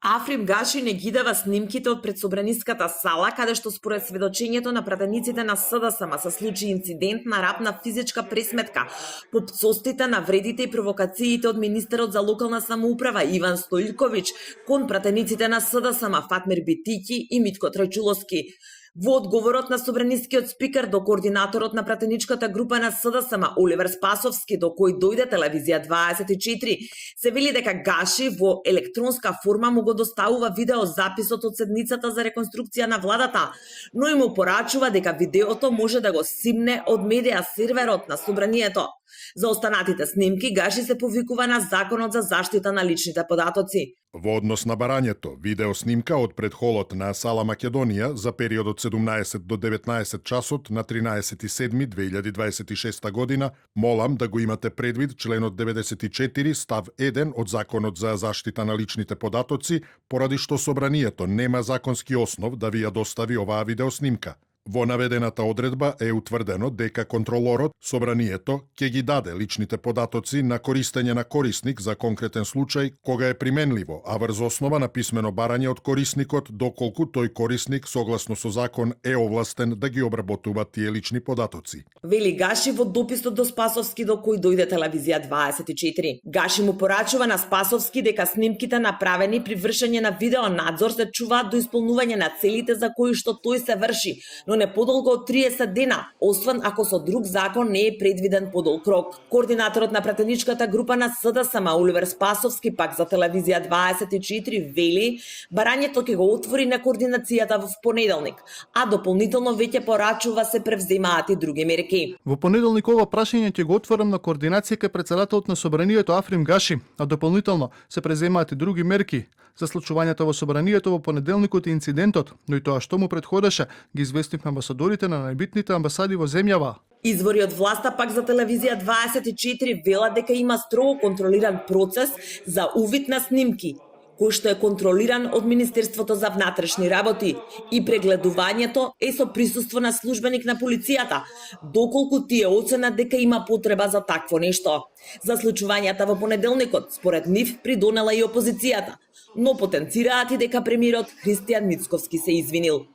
Африм Гаши не ги дава снимките од предсобраниската сала, каде што според сведочењето на пратениците на СДСМ се случи инцидент на рапна физичка пресметка по пцостите, навредите и провокациите од министерот за локална самоуправа Иван Стоилковиќ кон пратениците на СДСМ Фатмир Битики и Митко Трајчуловски. Во одговорот на собранискиот спикер до координаторот на пратеничката група на СДСМ Оливер Спасовски, до кој дојде телевизија 24, се вели дека Гаши во електронска форма му го доставува видеозаписот од седницата за реконструкција на владата, но и му порачува дека видеото може да го симне од медиа серверот на собранието. За останатите снимки Гаши се повикува на Законот за заштита на личните податоци. Во однос на барањето, видеоснимка од предхолот на Сала Македонија за периодот 17 до 19 часот на 13.7.2026 година, молам да го имате предвид членот 94 став 1 од Законот за заштита на личните податоци, поради што собранието нема законски основ да ви ја достави оваа видеоснимка. Во наведената одредба е утврдено дека контролорот, собранието, ќе ги даде личните податоци на користење на корисник за конкретен случај кога е применливо, а врз основа на писмено барање од корисникот доколку тој корисник согласно со закон е овластен да ги обработува тие лични податоци. Вели Гаши во дописот до Спасовски до кој дојде телевизија 24. Гаши му порачува на Спасовски дека снимките направени при вршење на видеонадзор се чуваат до исполнување на целите за кои што тој се врши, но не подолго од 30 дена, освен ако со друг закон не е предвиден подолг рок. Координаторот на пратеничката група на СДСМ Оливер Спасовски пак за телевизија 24 вели барањето ќе го отвори на координацијата во понеделник, а дополнително веќе порачува се превземаат и други мерки. Во понеделник ова прашање ќе го отворам на координација кај председателот на собранието Африм Гаши, а дополнително се преземаат и други мерки. За случувањето во собранието во понеделникот и инцидентот, но и тоа што му предходеше, ги известивме амбасадорите на најбитните амбасади во земјава. Извори од власта пак за телевизија 24 велат дека има строго контролиран процес за увид на снимки, кој што е контролиран од Министерството за внатрешни работи и прегледувањето е со присуство на службеник на полицијата, доколку тие оценат дека има потреба за такво нешто. За случувањата во понеделникот, според нив, придонела и опозицијата, но потенцираат и дека премиерот Христијан Мицковски се извинил.